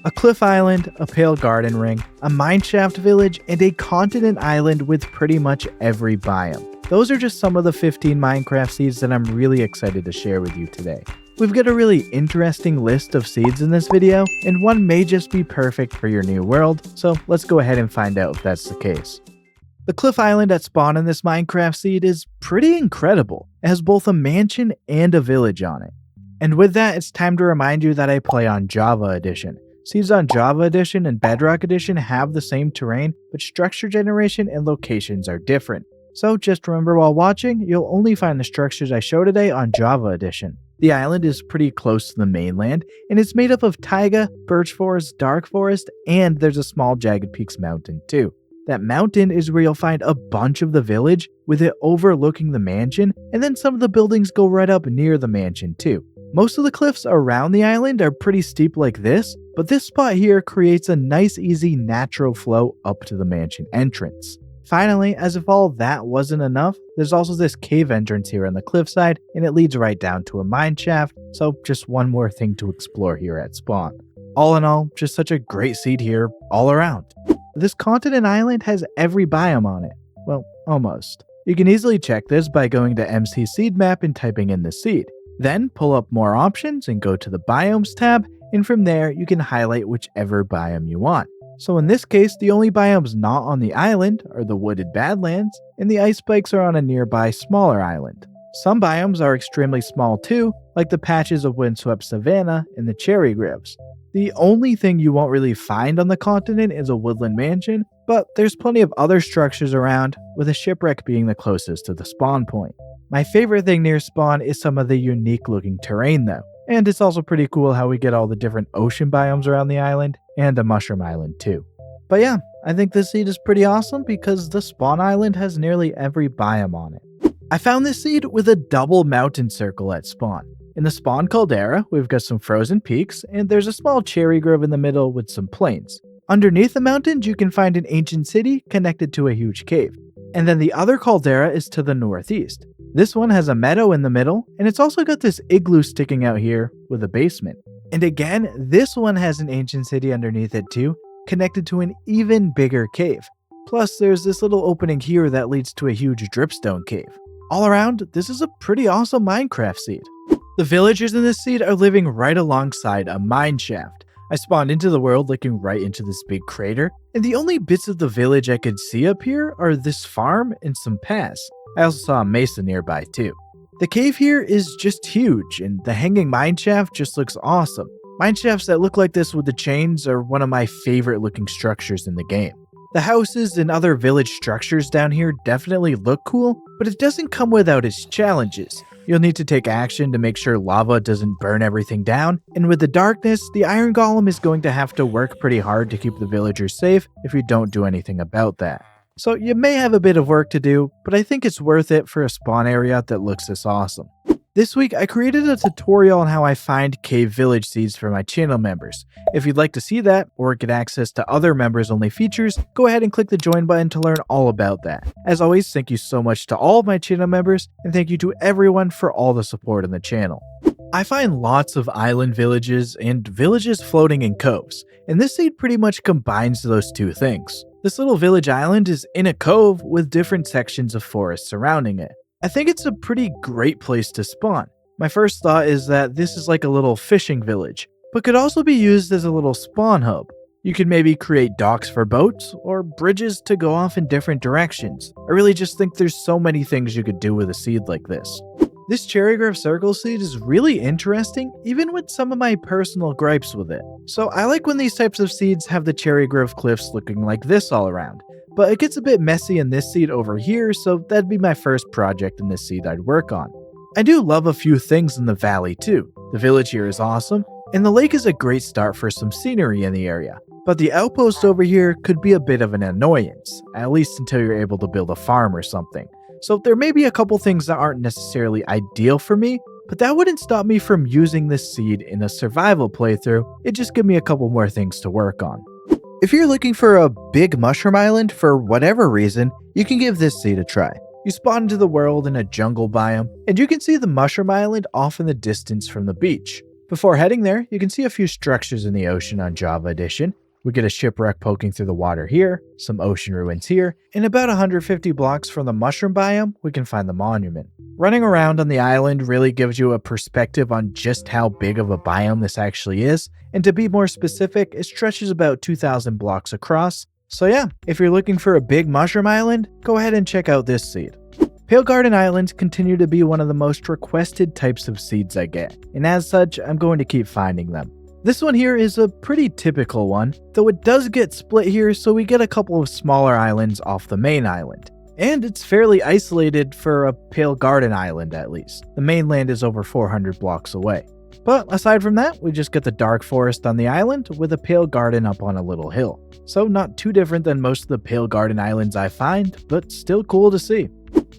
a cliff island, a pale garden ring, a mineshaft village, and a continent island with pretty much every biome. Those are just some of the 15 Minecraft seeds that I'm really excited to share with you today. We've got a really interesting list of seeds in this video, and one may just be perfect for your new world, so let's go ahead and find out if that's the case. The cliff island at spawn in this Minecraft seed is pretty incredible. It has both a mansion and a village on it. And with that, it's time to remind you that I play on Java Edition. Seeds on Java Edition and Bedrock Edition have the same terrain, but structure generation and locations are different. So just remember while watching, you'll only find the structures I show today on Java Edition. The island is pretty close to the mainland, and it's made up of taiga, birch forest, dark forest, and there's a small Jagged Peaks mountain too. That mountain is where you'll find a bunch of the village, with it overlooking the mansion, and then some of the buildings go right up near the mansion too. Most of the cliffs around the island are pretty steep like this, but this spot here creates a nice easy natural flow up to the mansion entrance. Finally, as if all that wasn't enough, there's also this cave entrance here on the cliffside, and it leads right down to a mineshaft, so just one more thing to explore here at spawn. All in all, just such a great seed here all around. This continent island has every biome on it. Well, almost. You can easily check this by going to MC Seed Map and typing in the seed. Then pull up more options and go to the Biomes tab, and from there you can highlight whichever biome you want. So in this case, the only biomes not on the island are the wooded badlands, and the ice spikes are on a nearby smaller island. Some biomes are extremely small too, like the patches of windswept savanna and the cherry groves. The only thing you won't really find on the continent is a woodland mansion, but there's plenty of other structures around, with a shipwreck being the closest to the spawn point. My favorite thing near spawn is some of the unique looking terrain though, and it's also pretty cool how we get all the different ocean biomes around the island, and a mushroom island too. But yeah, I think this seed is pretty awesome because the spawn island has nearly every biome on it. I found this seed with a double mountain circle at spawn. In the spawn caldera, we've got some frozen peaks, and there's a small cherry grove in the middle with some plains. Underneath the mountains, you can find an ancient city connected to a huge cave. And then the other caldera is to the northeast. This one has a meadow in the middle, and it's also got this igloo sticking out here with a basement. And again, this one has an ancient city underneath it too, connected to an even bigger cave. Plus, there's this little opening here that leads to a huge dripstone cave. All around, this is a pretty awesome Minecraft seed. The villagers in this seed are living right alongside a mineshaft. I spawned into the world looking right into this big crater, and the only bits of the village I could see up here are this farm and some paths. I also saw a mesa nearby too. The cave here is just huge, and the hanging mineshaft just looks awesome. Mineshafts that look like this with the chains are one of my favorite looking structures in the game. The houses and other village structures down here definitely look cool, but it doesn't come without its challenges. You'll need to take action to make sure lava doesn't burn everything down, and with the darkness, the iron golem is going to have to work pretty hard to keep the villagers safe if you don't do anything about that. So you may have a bit of work to do, but I think it's worth it for a spawn area that looks this awesome. This week, I created a tutorial on how I find cave village seeds for my channel members. If you'd like to see that, or get access to other members-only features, go ahead and click the join button to learn all about that. As always, thank you so much to all of my channel members, and thank you to everyone for all the support on the channel. I find lots of island villages and villages floating in coves, and this seed pretty much combines those two things. This little village island is in a cove with different sections of forest surrounding it. I think it's a pretty great place to spawn. My first thought is that this is like a little fishing village, but could also be used as a little spawn hub. You could maybe create docks for boats, or bridges to go off in different directions. I really just think there's so many things you could do with a seed like this. This cherry grove circle seed is really interesting, even with some of my personal gripes with it. So I like when these types of seeds have the cherry grove cliffs looking like this all around. But it gets a bit messy in this seed over here, so that'd be my first project in this seed I'd work on. I do love a few things in the valley too. The village here is awesome, and the lake is a great start for some scenery in the area. But the outpost over here could be a bit of an annoyance, at least until you're able to build a farm or something. So there may be a couple things that aren't necessarily ideal for me, but that wouldn't stop me from using this seed in a survival playthrough. It just gives me a couple more things to work on. If you're looking for a big mushroom island for whatever reason, you can give this seed a try. You spawn into the world in a jungle biome, and you can see the mushroom island off in the distance from the beach. Before heading there, you can see a few structures in the ocean on Java Edition. We get a shipwreck poking through the water here, some ocean ruins here, and about 150 blocks from the mushroom biome, we can find the monument. Running around on the island really gives you a perspective on just how big of a biome this actually is, and to be more specific, it stretches about 2,000 blocks across. So yeah, if you're looking for a big mushroom island, go ahead and check out this seed. Pale Garden Islands continue to be one of the most requested types of seeds I get, and as such, I'm going to keep finding them. This one here is a pretty typical one, though it does get split here, so we get a couple of smaller islands off the main island. And it's fairly isolated for a Pale Garden Island at least. The mainland is over 400 blocks away. But aside from that, we just get the dark forest on the island with a Pale Garden up on a little hill. So not too different than most of the Pale Garden Islands I find, but still cool to see.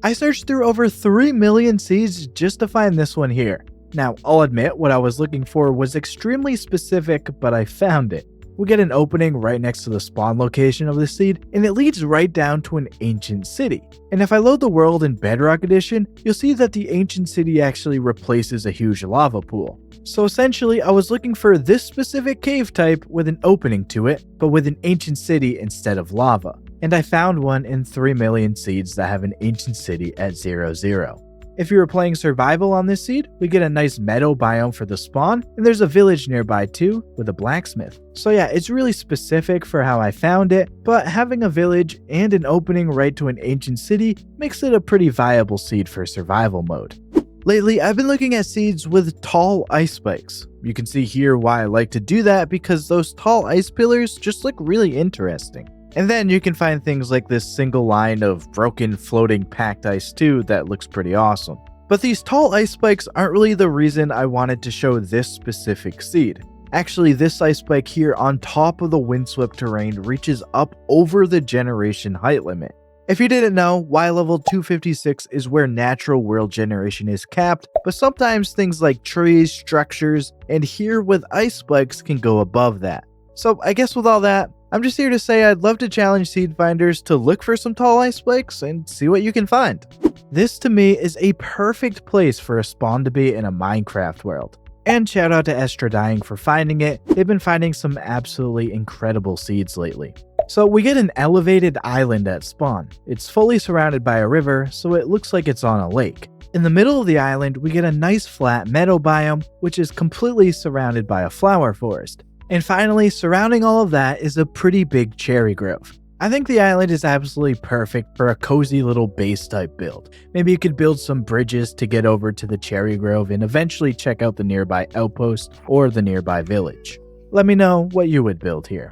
I searched through over 3 million seeds just to find this one here. Now, I'll admit what I was looking for was extremely specific, but I found it. We get an opening right next to the spawn location of the seed, and it leads right down to an ancient city. And if I load the world in Bedrock Edition, you'll see that the ancient city actually replaces a huge lava pool. So essentially, I was looking for this specific cave type with an opening to it, but with an ancient city instead of lava. And I found one in 3 million seeds that have an ancient city at 0,0. If you were playing survival on this seed, we get a nice meadow biome for the spawn, and there's a village nearby too, with a blacksmith. So yeah, it's really specific for how I found it, but having a village and an opening right to an ancient city makes it a pretty viable seed for survival mode. Lately, I've been looking at seeds with tall ice spikes. You can see here why I like to do that because those tall ice pillars just look really interesting. And then you can find things like this single line of broken floating packed ice too that looks pretty awesome. But these tall ice spikes aren't really the reason I wanted to show this specific seed. Actually, this ice spike here on top of the windswept terrain reaches up over the generation height limit. If you didn't know, Y level 256 is where natural world generation is capped, but sometimes things like trees, structures, and here with ice spikes can go above that. So I guess with all that, I'm just here to say I'd love to challenge seed finders to look for some tall ice spikes and see what you can find. This to me is a perfect place for a spawn to be in a Minecraft world. And shout out to Estradying for finding it. They've been finding some absolutely incredible seeds lately. So we get an elevated island at spawn. It's fully surrounded by a river, so it looks like it's on a lake. In the middle of the island, we get a nice flat meadow biome, which is completely surrounded by a flower forest. And finally, surrounding all of that is a pretty big cherry grove. I think the island is absolutely perfect for a cozy little base type build. Maybe you could build some bridges to get over to the cherry grove and eventually check out the nearby outpost or the nearby village. Let me know what you would build here.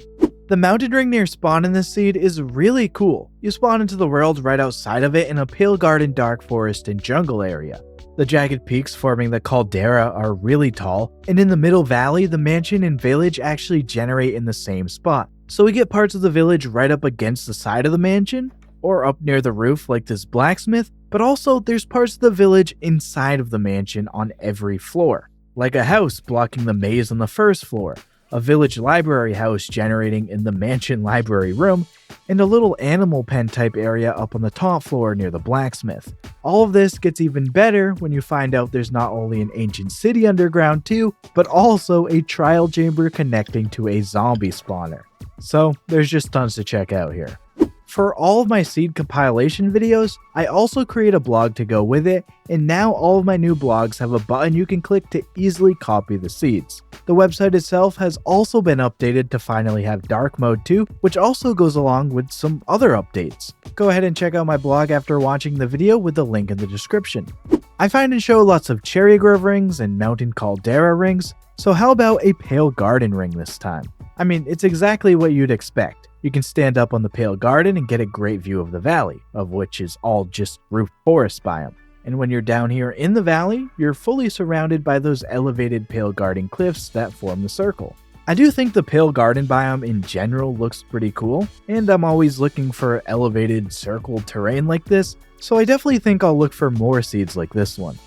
The mountain ring near spawn in this seed is really cool. You spawn into the world right outside of it in a Pale Garden dark forest and jungle area. The jagged peaks forming the Caldera are really tall, and in the middle valley, the mansion and village actually generate in the same spot. So we get parts of the village right up against the side of the mansion, or up near the roof like this blacksmith, but also there's parts of the village inside of the mansion on every floor, like a house blocking the maze on the first floor, a village library house generating in the mansion library room, and a little animal pen type area up on the top floor near the blacksmith. All of this gets even better when you find out there's not only an ancient city underground too, but also a trial chamber connecting to a zombie spawner. So there's just tons to check out here. For all of my seed compilation videos, I also create a blog to go with it, and now all of my new blogs have a button you can click to easily copy the seeds. The website itself has also been updated to finally have dark mode too, which also goes along with some other updates. Go ahead and check out my blog after watching the video with the link in the description. I find and show lots of cherry grove rings and mountain caldera rings, so how about a pale garden ring this time? I mean, it's exactly what you'd expect. You can stand up on the Pale Garden and get a great view of the valley, of which is all just roof forest biome. And when you're down here in the valley, you're fully surrounded by those elevated Pale Garden cliffs that form the circle. I do think the Pale Garden biome in general looks pretty cool, and I'm always looking for elevated circle terrain like this, so I definitely think I'll look for more seeds like this one.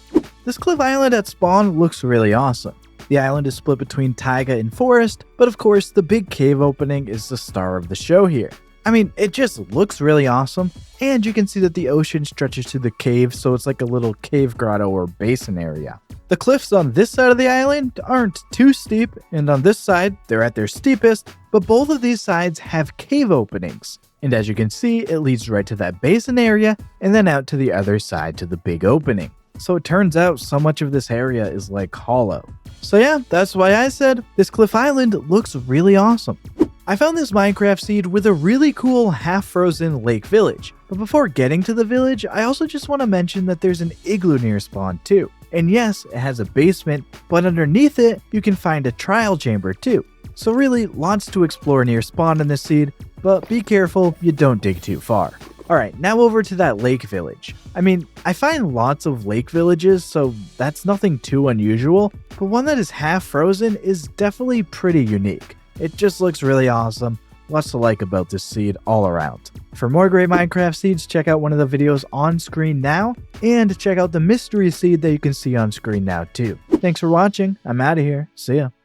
This cliff island at spawn looks really awesome. The island is split between taiga and forest, but of course the big cave opening is the star of the show here. I mean, it just looks really awesome, and you can see that the ocean stretches to the cave, so it's like a little cave grotto or basin area. The cliffs on this side of the island aren't too steep, and on this side, they're at their steepest, but both of these sides have cave openings. And as you can see, it leads right to that basin area, and then out to the other side to the big opening. So it turns out so much of this area is like hollow. So yeah, that's why I said this cliff island looks really awesome. I found this Minecraft seed with a really cool half-frozen lake village. But before getting to the village, I also just want to mention that there's an igloo near spawn too. And yes, it has a basement, but underneath it, you can find a trial chamber too. So really, lots to explore near spawn in this seed, but be careful you don't dig too far. Alright, now over to that lake village. I mean, I find lots of lake villages, so that's nothing too unusual, but one that is half frozen is definitely pretty unique. It just looks really awesome. Lots to like about this seed all around. For more great Minecraft seeds, check out one of the videos on screen now, and check out the mystery seed that you can see on screen now too. Thanks for watching. I'm out of here. See ya.